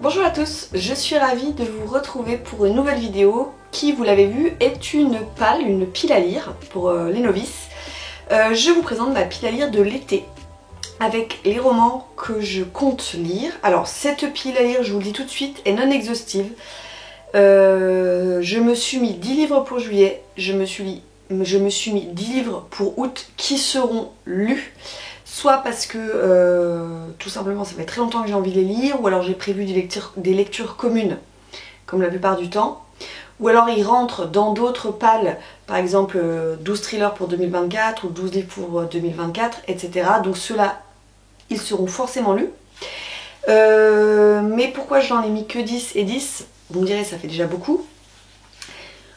Bonjour à tous, je suis ravie de vous retrouver pour une nouvelle vidéo qui, vous l'avez vu, est une pile à lire pour les novices. Je vous présente ma pile à lire de l'été avec les romans que je compte lire. Alors cette pile à lire, je vous le dis tout de suite, est non exhaustive. Je me suis mis 10 livres pour juillet, je me suis mis 10 livres pour août qui seront lus. Soit parce que tout simplement ça fait très longtemps que j'ai envie de les lire, ou alors j'ai prévu des lectures communes, comme la plupart du temps. Ou alors ils rentrent dans d'autres pales, par exemple 12 thrillers pour 2024 ou 12 livres pour 2024, etc. Donc ceux-là, ils seront forcément lus. Mais pourquoi je n'en ai mis que 10 et 10? Vous me direz, ça fait déjà beaucoup.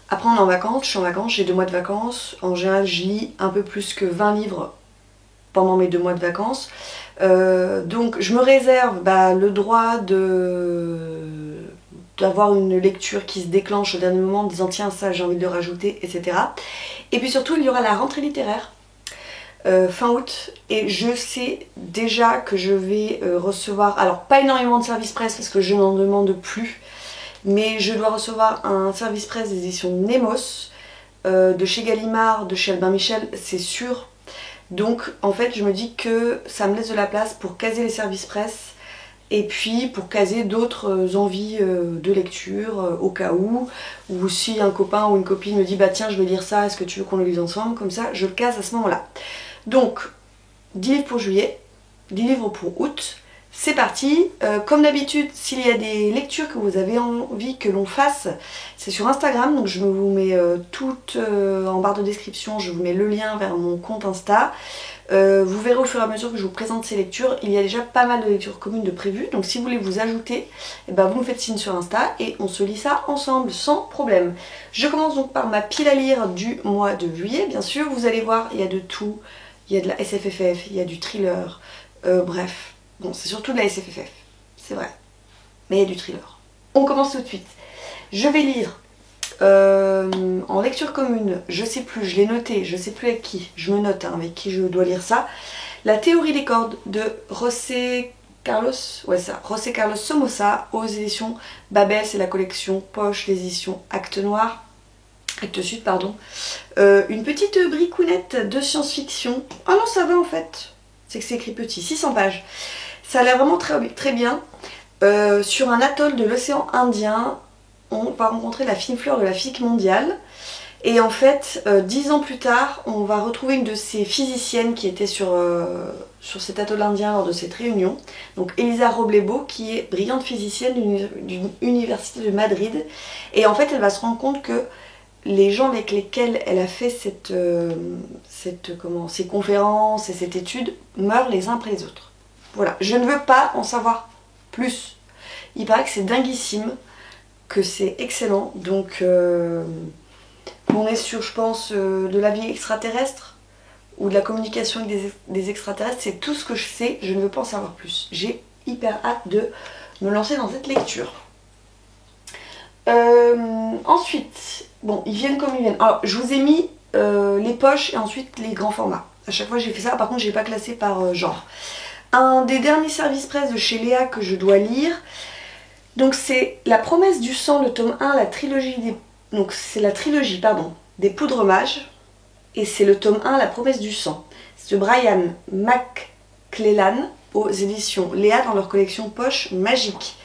Après on est en vacances, je suis en vacances, j'ai 2 mois de vacances. En général je lis un peu plus que 20 livres pendant mes 2 mois de vacances. Donc je me réserve le droit d'avoir une lecture qui se déclenche au dernier moment en disant tiens ça j'ai envie de le rajouter, etc. Et puis surtout il y aura la rentrée littéraire fin août, et je sais déjà que je vais recevoir, alors pas énormément de service presse parce que je n'en demande plus, mais je dois recevoir un service presse des éditions Nemos, de chez Gallimard, de chez Albin Michel, c'est sûr. Donc en fait je me dis que ça me laisse de la place pour caser les services presse et puis pour caser d'autres envies de lecture au cas où, ou si un copain ou une copine me dit bah tiens je vais lire ça, est-ce que tu veux qu'on le lise ensemble, comme ça je le case à ce moment là. Donc 10 livres pour juillet, 10 livres pour août, c'est parti. Comme d'habitude, s'il y a des lectures que vous avez envie que l'on fasse, c'est sur Instagram, donc je vous mets toutes en barre de description, je vous mets le lien vers mon compte Insta. Vous verrez au fur et à mesure que je vous présente ces lectures, il y a déjà pas mal de lectures communes de prévues, donc si vous voulez vous ajouter, vous me faites signe sur Insta et on se lit ça ensemble sans problème. Je commence donc par ma pile à lire du mois de juillet, bien sûr, vous allez voir, il y a de tout, il y a de la SFFF, il y a du thriller, bref. Bon, c'est surtout de la SFFF, c'est vrai, mais il y a du thriller. On commence tout de suite. Je vais lire en lecture commune, je sais plus, je l'ai noté, je sais plus avec qui, je me note avec qui je dois lire ça. La théorie des cordes de José Carlos Somoza aux éditions Babel, c'est la collection Poche, les éditions Actes Sud, pardon. Une petite bricounette de science-fiction. Ah non, ça va en fait, c'est que c'est écrit petit, 600 pages. Ça a l'air vraiment très bien. Sur un atoll de l'océan Indien, on va rencontrer la fine fleur de la physique mondiale. Et en fait, 10 ans plus tard, on va retrouver une de ces physiciennes qui était sur cet atoll indien lors de cette réunion. Donc Elisa Robledo, qui est brillante physicienne d'une université de Madrid. Et en fait, elle va se rendre compte que les gens avec lesquels elle a fait ces conférences et cette étude meurent les uns après les autres. Voilà, je ne veux pas en savoir plus. Il paraît que c'est dinguissime, que c'est excellent. Donc on est sur, je pense, de la vie extraterrestre ou de la communication avec des extraterrestres. C'est tout ce que je sais, je ne veux pas en savoir plus. J'ai hyper hâte de me lancer dans cette lecture. Ensuite, bon, ils viennent comme ils viennent. Alors, je vous ai mis les poches et ensuite les grands formats. À chaque fois j'ai fait ça, par contre j'ai pas classé par genre. Un des derniers services presse de chez Léa que je dois lire, donc c'est La promesse du sang, le tome 1, la trilogie des Poudres Mages, et c'est le tome 1, La promesse du sang. C'est de Brian McClellan aux éditions Léa dans leur collection Poche Magique.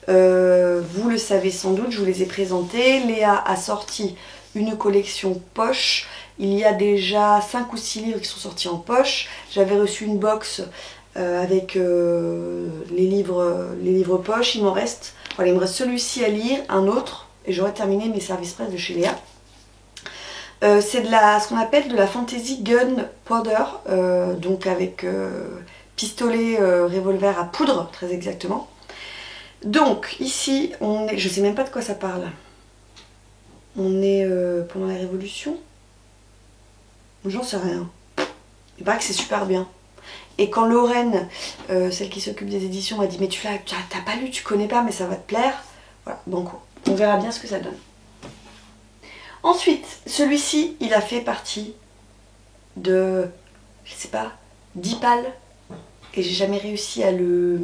Vous le savez sans doute, je vous les ai présentés. Léa a sorti une collection poche. Il y a déjà 5 ou 6 livres qui sont sortis en poche. J'avais reçu une box avec les livres poche. Il me reste celui-ci à lire, un autre, et j'aurai terminé mes services presse de chez Léa. C'est ce qu'on appelle de la fantasy gunpowder, donc avec pistolet, revolver à poudre, très exactement. Donc ici, je sais même pas de quoi ça parle. On est pendant la Révolution. J'en sais rien. Il paraît que c'est super bien. Et quand Lorraine, celle qui s'occupe des éditions, m'a dit mais tu t'as pas lu, tu connais pas, mais ça va te plaire. Voilà, donc on verra bien ce que ça donne. Ensuite, celui-ci, il a fait partie de, je sais pas, 10 pales. Et j'ai jamais réussi à le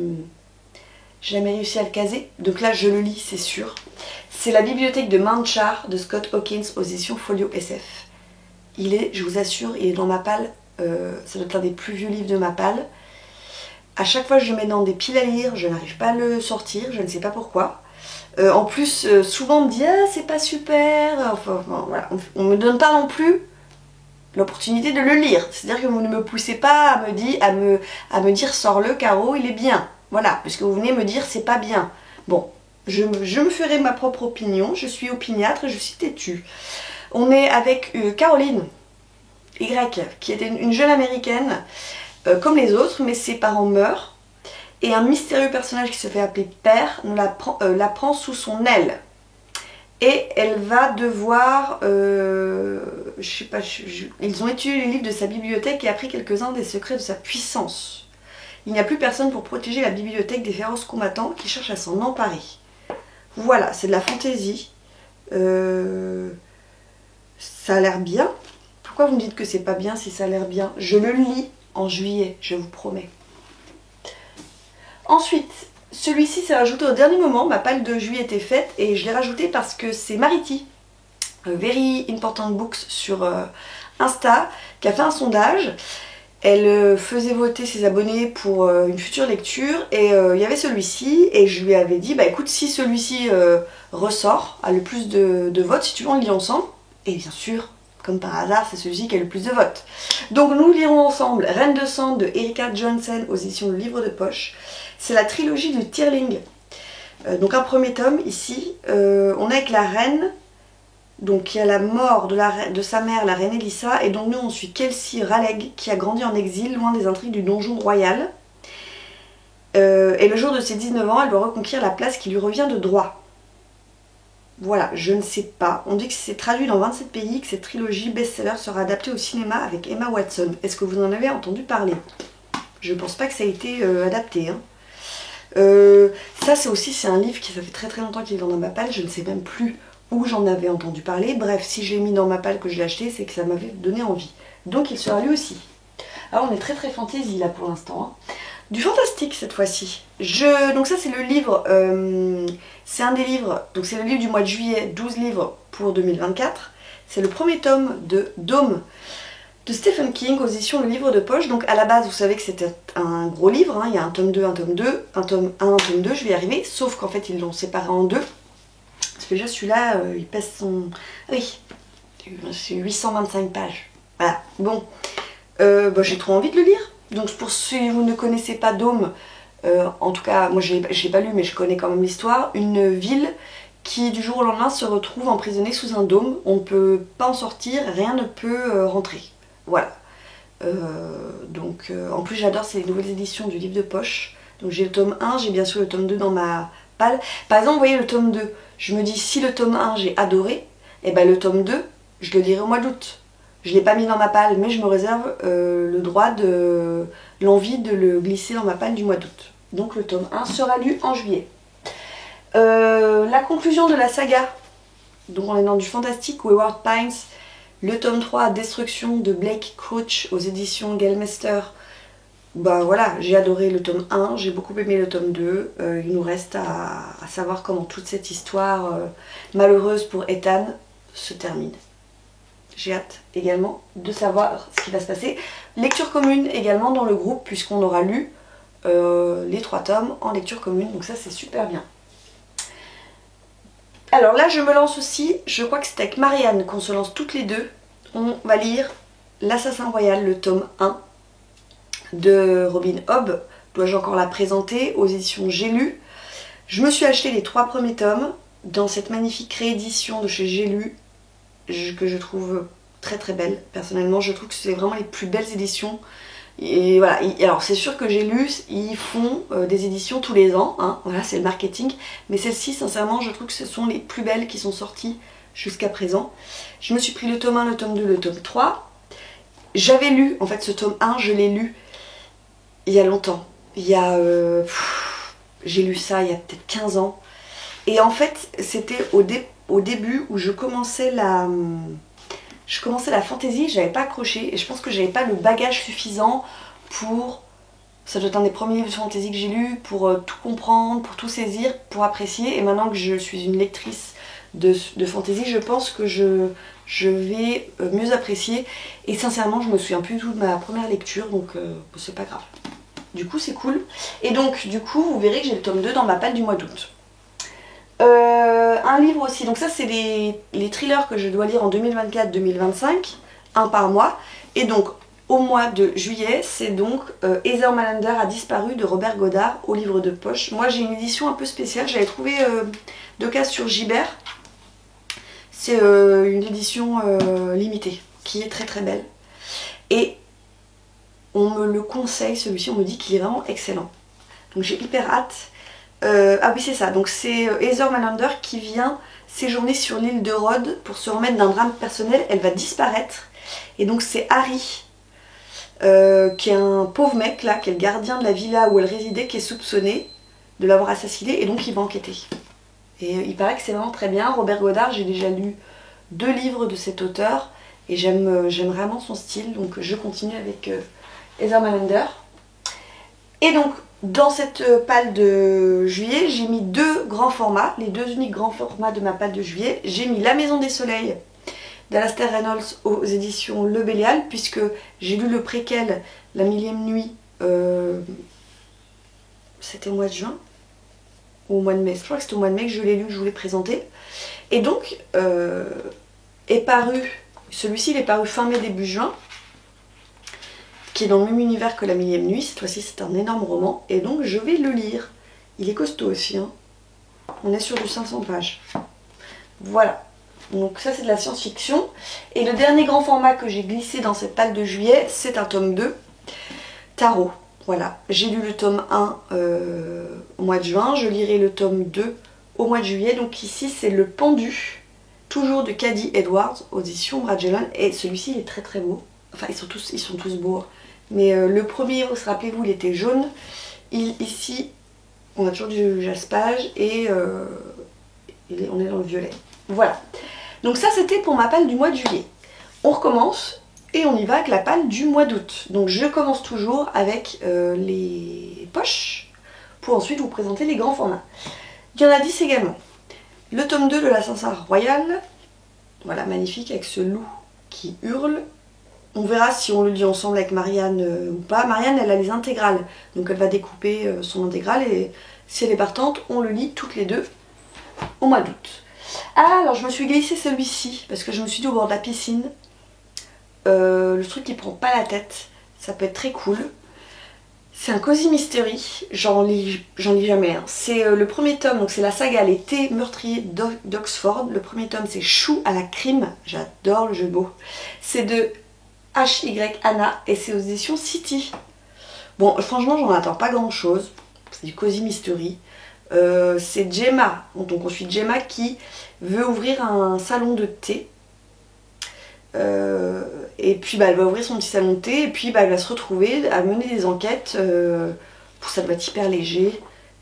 J'ai jamais réussi à le caser, donc là je le lis, c'est sûr. C'est La bibliothèque de Mandchar de Scott Hawkins aux éditions Folio SF. Il est, je vous assure, il est dans ma palle, ça doit être un des plus vieux livres de ma palle. À chaque fois que je le mets dans des piles à lire, je n'arrive pas à le sortir, je ne sais pas pourquoi. En plus, souvent on me dit « Ah, c'est pas super », enfin voilà, on me donne pas non plus l'opportunité de le lire. C'est-à-dire que vous ne me poussez pas à me dire « Sors-le, Caro, il est bien ». Voilà, puisque vous venez me dire « C'est pas bien ». Bon, je me ferai ma propre opinion, je suis opiniâtre et je suis têtue. On est avec Caroline Y, qui était une jeune américaine, comme les autres, mais ses parents meurent. Et un mystérieux personnage qui se fait appeler Père la prend sous son aile. Et elle va devoir... je sais pas, ils ont étudié les livres de sa bibliothèque et appris quelques-uns des secrets de sa puissance. Il n'y a plus personne pour protéger la bibliothèque des féroces combattants qui cherchent à s'en emparer. Voilà, c'est de la fantaisie. Ça a l'air bien. Pourquoi vous me dites que c'est pas bien si ça a l'air bien? Je le lis en juillet, je vous promets. Ensuite, celui-ci s'est rajouté au dernier moment, ma palle de juillet était faite et je l'ai rajouté parce que c'est Mariti, Very Important Books sur Insta, qui a fait un sondage. Elle faisait voter ses abonnés pour une future lecture et il y avait celui-ci et je lui avais dit, bah écoute, si celui-ci ressort, a le plus de votes, si tu veux on le lit ensemble. Et bien sûr, comme par hasard, c'est celui-ci qui a le plus de votes. Donc nous lirons ensemble Reine de sang de Erika Johnson aux éditions Le Livre de Poche. C'est la trilogie du Tearling. Donc un premier tome ici. On est avec la reine, donc il y a la mort de sa mère, la reine Elissa, et donc nous on suit Kelsey Raleigh qui a grandi en exil, loin des intrigues du donjon royal. Et le jour de ses 19 ans, elle doit reconquérir la place qui lui revient de droit. Voilà, je ne sais pas. On dit que c'est traduit dans 27 pays, que cette trilogie best-seller sera adaptée au cinéma avec Emma Watson. Est-ce que vous en avez entendu parler? Je pense pas que ça a été adapté. Hein. Ça c'est un livre qui ça fait très très longtemps qu'il est dans ma palle, je ne sais même plus où j'en avais entendu parler. Bref, si je l'ai mis dans ma palle que je l'ai acheté, c'est que ça m'avait donné envie. Donc il sera lu aussi. Alors on est très très fantaisie là pour l'instant. Hein. Du fantastique cette fois-ci. Donc ça c'est le livre, c'est un des livres, donc c'est le livre du mois de juillet, 12 livres pour 2024. C'est le premier tome de Dôme de Stephen King aux éditions Le Livre de Poche. Donc à la base vous savez que c'était un gros livre, hein. Il y a un tome 2, un tome 2, un tome 1, un tome 2, je vais y arriver, sauf qu'en fait ils l'ont séparé en deux. Parce que déjà celui-là, il pèse son... Oui, c'est 825 pages. Voilà, bon, j'ai trop envie de le lire. Donc pour ceux qui vous ne connaissez pas Dôme, en tout cas moi je l'ai pas lu mais je connais quand même l'histoire, une ville qui du jour au lendemain se retrouve emprisonnée sous un dôme, on ne peut pas en sortir, rien ne peut rentrer. Voilà. En plus j'adore ces nouvelles éditions du Livre de Poche. Donc j'ai le tome 1, j'ai bien sûr le tome 2 dans ma palle. Par exemple vous voyez le tome 2, je me dis si le tome 1 j'ai adoré, et ben le tome 2 je le lirai au mois d'août. Je ne l'ai pas mis dans ma palle, mais je me réserve le droit de l'envie de le glisser dans ma palle du mois d'août. Donc le tome 1 sera lu en juillet. La conclusion de la saga, donc on est dans du fantastique, Wayward Pines, le tome 3, Destruction de Blake Crouch aux éditions Gallmeister. Bah voilà, j'ai adoré le tome 1, j'ai beaucoup aimé le tome 2. Il nous reste à savoir comment toute cette histoire malheureuse pour Ethan se termine. J'ai hâte également de savoir ce qui va se passer. Lecture commune également dans le groupe puisqu'on aura lu les 3 tomes en lecture commune. Donc ça c'est super bien. Alors là je me lance aussi, je crois que c'est avec Marianne qu'on se lance toutes les deux. On va lire L'Assassin Royal, le tome 1 de Robin Hobb. Dois-je encore la présenter aux éditions J'ai lu. Je me suis acheté les 3 premiers tomes dans cette magnifique réédition de chez J'ai lu. Que je trouve très très belle. Personnellement je trouve que c'est vraiment les plus belles éditions et voilà. Alors c'est sûr que J'ai lu, ils font des éditions tous les ans, hein. Voilà, c'est le marketing, mais celles-ci sincèrement je trouve que ce sont les plus belles qui sont sorties jusqu'à présent. Je me suis pris le tome 1, le tome 2, le tome 3. J'avais lu, en fait ce tome 1 je l'ai lu il y a longtemps, j'ai lu ça il y a peut-être 15 ans et en fait c'était au début où je commençais la fantaisie, j'avais pas accroché et je pense que j'avais pas le bagage suffisant pour Ça doit être un des premiers livres de fantasy que j'ai lu pour tout comprendre, pour tout saisir, pour apprécier. Et maintenant que je suis une lectrice de fantasy, je pense que je vais mieux apprécier. Et sincèrement, je me souviens plus du tout de ma première lecture, donc c'est pas grave. Du coup, c'est cool. Et donc, du coup, vous verrez que j'ai le tome 2 dans ma palle du mois d'août. Un livre aussi, donc ça c'est les thrillers que je dois lire en 2024-2025, un par mois. Et donc au mois de juillet, c'est donc Heather Malander a disparu de Robert Goddard au livre de poche. Moi j'ai une édition un peu spéciale, j'avais trouvé deux cases sur Gibert. C'est une édition limitée qui est très très belle. Et on me le conseille, celui-ci, on me dit qu'il est vraiment excellent. Donc j'ai hyper hâte. Ah oui c'est ça, donc c'est Heather Malander qui vient séjourner sur l'île de Rhodes pour se remettre d'un drame personnel. Elle va disparaître et donc c'est Harry qui est un pauvre mec là, qui est le gardien de la villa où elle résidait, qui est soupçonné de l'avoir assassinée et donc il va enquêter. Et il paraît que c'est vraiment très bien. Robert Goddard, j'ai déjà lu 2 livres de cet auteur et j'aime vraiment son style, donc je continue avec Heather Malander. Et donc dans cette palle de juillet, j'ai mis 2 grands formats, les 2 uniques grands formats de ma palle de juillet. J'ai mis La Maison des Soleils d'Alastair Reynolds aux éditions Le Bélial, puisque j'ai lu le préquel La Millième Nuit, c'était au mois de juin ou au mois de mai, je crois que c'était au mois de mai que je l'ai lu, que je vous l'ai présenté. Et donc, est paru, celui-ci il est paru fin mai, début juin, qui est dans le même univers que La Millième Nuit. Cette fois-ci c'est un énorme roman et donc je vais le lire. Il est costaud aussi, hein. On est sur du 500 pages. Voilà, donc ça c'est de la science-fiction. Et le dernier grand format que j'ai glissé dans cette palle de juillet, c'est un tome 2, Tarot. Voilà, j'ai lu le tome 1 au mois de juin, je lirai le tome 2 au mois de juillet. Donc ici c'est Le Pendu, toujours de Caddy Edwards, aux éditions Magellan. Et celui-ci il est très très beau. Enfin ils sont tous beaux. Mais le premier, rappelez-vous, il était jaune. Ici, on a toujours du jaspage et on est dans le violet. Voilà. Donc ça, c'était pour ma palle du mois de juillet. On recommence et on y va avec la palle du mois d'août. Donc je commence toujours avec les poches pour ensuite vous présenter les grands formats. Il y en a 10 également. Le tome 2 de la Sansar Royale. Voilà, magnifique, avec ce loup qui hurle. On verra si on le lit ensemble avec Marianne ou pas. Marianne, elle a les intégrales, donc elle va découper son intégrale et si elle est partante, on le lit toutes les deux au mois d'août. Ah, alors je me suis glissé celui-ci parce que je me suis dit au bord de la piscine, le truc qui prend pas la tête, ça peut être très cool. C'est un cozy mystery, j'en lis jamais. Hein. C'est le premier tome, donc c'est la saga Les Thés meurtriers d'Oxford. Le premier tome c'est Chou à la crime, j'adore le jeu de mots. C'est de H.Y. Anna et c'est aux éditions City. Bon, franchement, j'en attends pas grand chose. C'est du cozy mystery. C'est Gemma, donc on suit Gemma qui veut ouvrir un salon de thé. Et puis elle va ouvrir son petit salon de thé et puis elle va se retrouver à mener des enquêtes. Ça doit être hyper léger.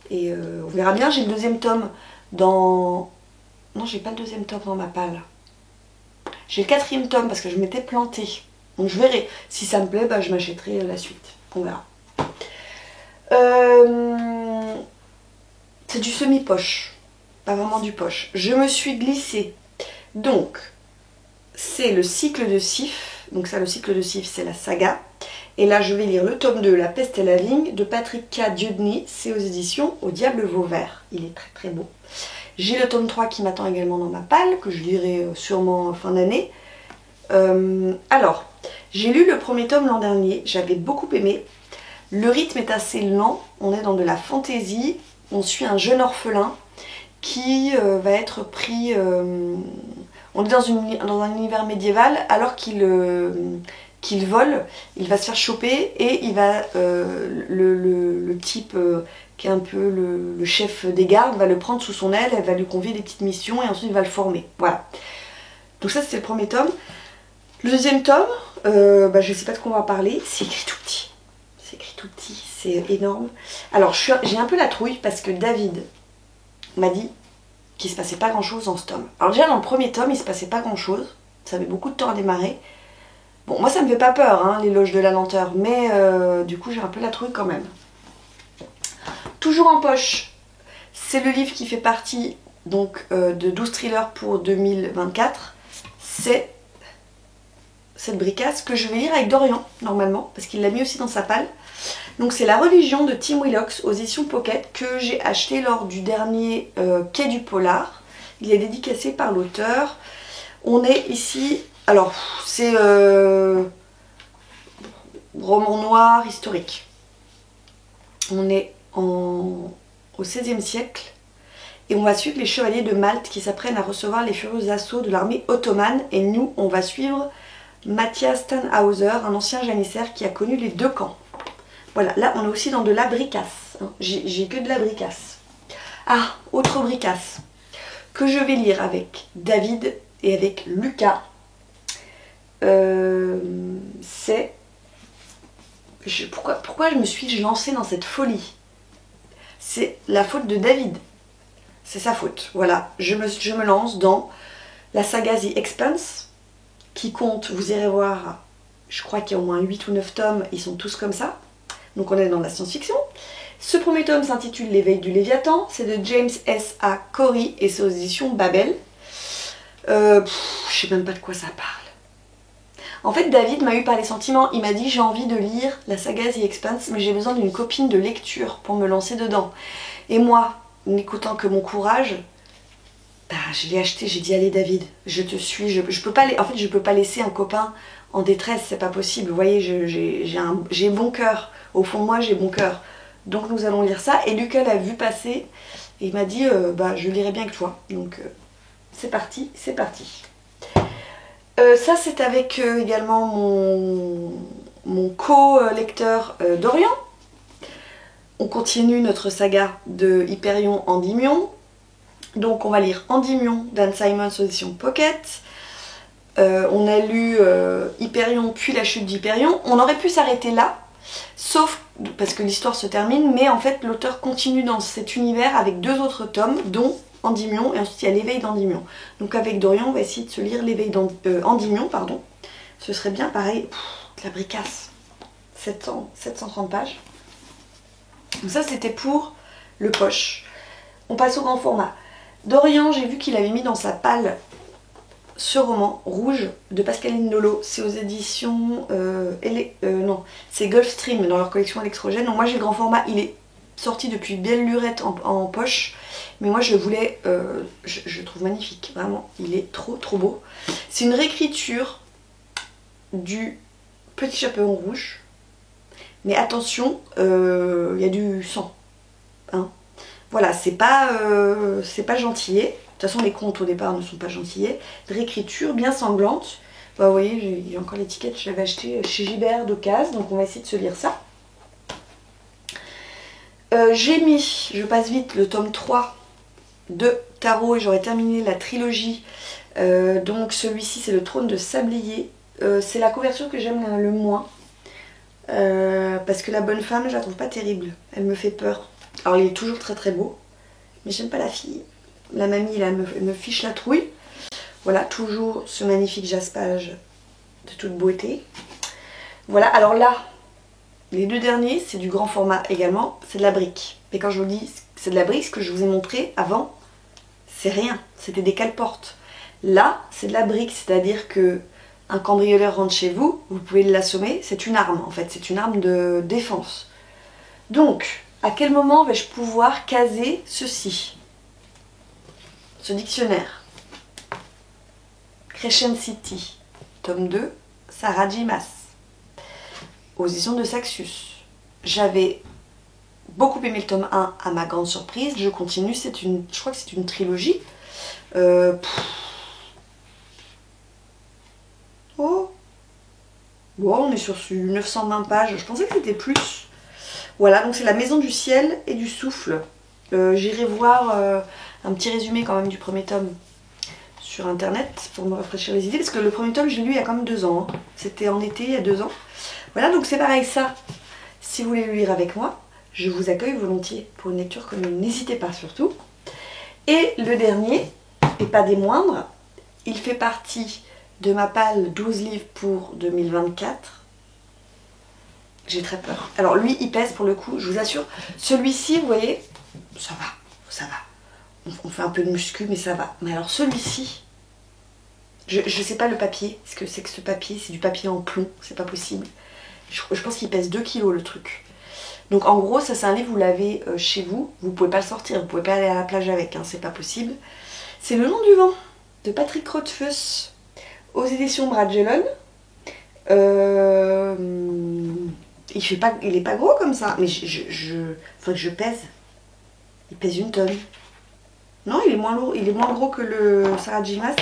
Et on verra bien. J'ai le 2e tome dans... Non, j'ai pas le 2e tome dans ma palle. J'ai le 4e tome parce que je m'étais plantée. Donc je verrai. Si ça me plaît, je m'achèterai la suite. On verra. C'est du semi-poche. Pas vraiment du poche. Je me suis glissée. Donc, c'est le cycle de Sif. Donc ça, le cycle de Sif, c'est la saga. Et là, je vais lire le tome 2, La peste et la vigne, de Patrick K. Dieudonné. C'est aux éditions Au Diable Vauvert. Il est très très beau. J'ai le tome 3 qui m'attend également dans ma palle, que je lirai sûrement en fin d'année. Alors, j'ai lu le premier tome l'an dernier, j'avais beaucoup aimé. Le rythme est assez lent, on est dans de la fantaisie, on suit un jeune orphelin qui va être pris... on est dans un univers médiéval alors qu'il vole, il va se faire choper et il va, le type qui est un peu le chef des gardes va le prendre sous son aile, elle va lui confier des petites missions et ensuite il va le former. Voilà. Donc ça c'était le premier tome. Le 2e tome, je sais pas de quoi on va parler, c'est écrit tout petit. C'est écrit tout petit, c'est énorme. Alors j'ai un peu la trouille parce que David m'a dit qu'il se passait pas grand chose dans ce tome. Alors déjà dans le premier tome il se passait pas grand chose, ça met beaucoup de temps à démarrer. Bon, moi ça me fait pas peur, hein, l'éloge de la lenteur, mais du coup j'ai un peu la trouille quand même. Toujours en poche, c'est le livre qui fait partie donc, de 12 thrillers pour 2024. C'est cette bricasse que je vais lire avec Dorian, normalement, parce qu'il l'a mis aussi dans sa palle. Donc c'est La religion de Tim Willox aux éditions Pocket que j'ai acheté lors du dernier Quai du Polar. Il est dédicacé par l'auteur. On est ici, alors c'est roman noir historique. On est au XVIe siècle et on va suivre les chevaliers de Malte qui s'apprennent à recevoir les furieux assauts de l'armée ottomane. Et nous, on va suivre Matthias Tannhauser, un ancien janissaire qui a connu les deux camps. Voilà, là on est aussi dans de la bricasse. J'ai que de la bricasse. Ah, autre bricasse que je vais lire avec David et avec Lucas. C'est... Pourquoi je me suis lancée dans cette folie? C'est la faute de David. C'est sa faute. Voilà, je me lance dans la saga The Expanse, qui compte, vous irez voir, je crois qu'il y a au moins 8 ou 9 tomes, ils sont tous comme ça. Donc on est dans la science-fiction. Ce premier tome s'intitule L'éveil du Léviathan, c'est de James S. A. Corey et c'est aux éditions Babel. Je sais même pas de quoi ça parle. En fait, David m'a eu par les sentiments, il m'a dit j'ai envie de lire la saga The Expanse, mais j'ai besoin d'une copine de lecture pour me lancer dedans. Et moi, n'écoutant que mon courage, bah, je l'ai acheté, j'ai dit allez David, je te suis, je peux pas, en fait je peux pas laisser un copain en détresse, c'est pas possible. Vous voyez, j'ai bon cœur, au fond de moi j'ai bon cœur. Donc nous allons lire ça, et Lucas l'a vu passer, et il m'a dit bah je lirai bien avec toi. Donc c'est parti, c'est parti. Ça c'est avec également mon co-lecteur Dorian. On continue notre saga de Hyperion Endymion. Donc on va lire Endymion d'Anne Simons aux éditions Pocket. On a lu Hyperion puis la chute d'Hyperion. On aurait pu s'arrêter là, sauf parce que l'histoire se termine, mais en fait l'auteur continue dans cet univers avec 2 autres tomes, dont Endymion, et ensuite il y a l'éveil d'Endymion. Donc avec Dorian, on va essayer de se lire l'éveil d'Endymion, pardon. Ce serait bien pareil, de la bricasse. 730 pages. Donc ça c'était pour le poche. On passe au grand format. Dorian, j'ai vu qu'il avait mis dans sa palle ce roman, Rouge, de Pascaline Lolo. C'est aux éditions... non, c'est Gulfstream dans leur collection électrogène. Donc moi j'ai le grand format, il est sorti depuis belle lurette en poche. Mais moi je le voulais, je le trouve magnifique, vraiment. Il est trop trop beau. C'est une réécriture du Petit Chaperon Rouge. Mais attention, il y a du sang. Hein. Voilà, c'est pas gentillet. De toute façon, les contes au départ ne sont pas gentillets. Réécriture bien sanglante. Bah, vous voyez, il y a encore l'étiquette, je l'avais acheté chez Gibert d'occasion, donc on va essayer de se lire ça. J'ai mis, je passe vite, le tome 3 de Tarot et j'aurais terminé la trilogie. Donc celui-ci, c'est le Trône de Sablier. C'est la couverture que j'aime le moins. Parce que la bonne femme, je la trouve pas terrible. Elle me fait peur. Alors il est toujours très très beau, mais j'aime pas la fille. La mamie là me fiche la trouille. Voilà, toujours ce magnifique jaspage de toute beauté. Voilà, alors là, les 2 derniers, c'est du grand format également, c'est de la brique. Mais quand je vous dis c'est de la brique, ce que je vous ai montré avant, c'est rien, c'était des cale-portes. Là, c'est de la brique, c'est-à-dire que un cambrioleur rentre chez vous, vous pouvez l'assommer, c'est une arme en fait, c'est une arme de défense. Donc, à quel moment vais-je pouvoir caser ceci? Ce dictionnaire. Crescent City, tome 2, Sarah J. Maas, aux éditions de Saxus. J'avais beaucoup aimé le tome 1 à ma grande surprise, je continue, je crois que c'est une trilogie. Oh bon, on est sur 920 pages, je pensais que c'était plus. Voilà, donc c'est La Maison du Ciel et du Souffle. J'irai voir un petit résumé quand même du premier tome sur internet pour me rafraîchir les idées, parce que le premier tome je l'ai lu il y a quand même 2 ans. Hein. C'était en été il y a 2 ans. Voilà, donc c'est pareil ça. Si vous voulez le lire avec moi, je vous accueille volontiers pour une lecture commune. N'hésitez pas surtout. Et le dernier, et pas des moindres, il fait partie de ma palle 12 livres pour 2024. J'ai très peur. Alors lui, il pèse pour le coup, je vous assure. Celui-ci, vous voyez, ça va, ça va. On fait un peu de muscu, mais ça va. Mais alors celui-ci, je sais pas le papier, ce que c'est que ce papier, c'est du papier en plomb, c'est pas possible. Je pense qu'il pèse 2 kilos le truc. Donc en gros, ça c'est un livre, vous l'avez chez vous, vous pouvez pas le sortir, vous pouvez pas aller à la plage avec, hein, c'est pas possible. C'est Le Long du Vent de Patrick Rothfuss aux éditions Bragelonne. Il est pas gros comme ça, mais faut que je pèse. Il pèse 1 tonne. Non, il est moins lourd, il est moins gros que le Sarah J. Maas.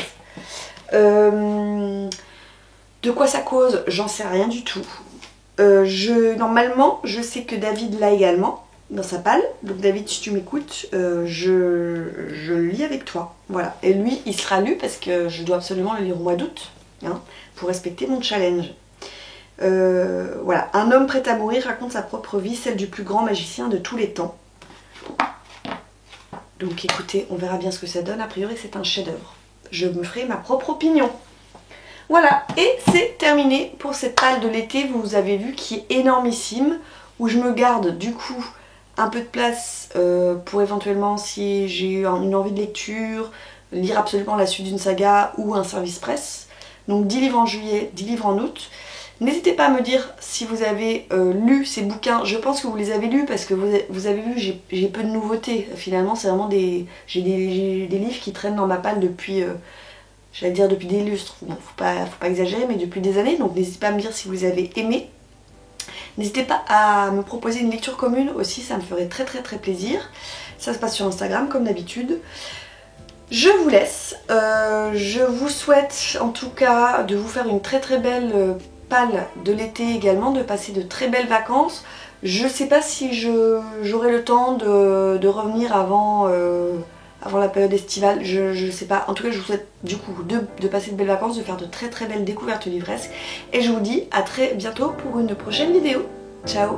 De quoi ça cause, j'en sais rien du tout. Normalement, je sais que David l'a également dans sa palle. Donc David, si tu m'écoutes, je le lis avec toi. Voilà. Et lui, il sera lu parce que je dois absolument le lire au mois d'août, hein, pour respecter mon challenge. Voilà. Un homme prêt à mourir raconte sa propre vie, celle du plus grand magicien de tous les temps. Donc écoutez, on verra bien ce que ça donne. A priori, c'est un chef-d'œuvre. Je me ferai ma propre opinion. Voilà, et c'est terminé pour cette palle de l'été, vous avez vu, qui est énormissime, où je me garde du coup un peu de place pour éventuellement, si j'ai eu une envie de lecture, lire absolument la suite d'une saga ou un service presse. Donc 10 livres en juillet, 10 livres en août. N'hésitez pas à me dire si vous avez lu ces bouquins. Je pense que vous les avez lus parce que vous avez vu, j'ai peu de nouveautés. Finalement, c'est vraiment j'ai des livres qui traînent dans ma palle depuis... j'allais dire depuis des lustres, bon, faut pas exagérer, mais depuis des années, donc n'hésitez pas à me dire si vous avez aimé. N'hésitez pas à me proposer une lecture commune aussi, ça me ferait très plaisir. Ça se passe sur Instagram comme d'habitude. Je vous laisse, je vous souhaite en tout cas de vous faire une très belle palle de l'été également, de passer de très belles vacances. Je sais pas si j'aurai le temps de revenir avant la période estivale, je sais pas. En tout cas, je vous souhaite du coup de passer de belles vacances, de faire de très belles découvertes livresques. Et je vous dis à très bientôt pour une prochaine vidéo. Ciao!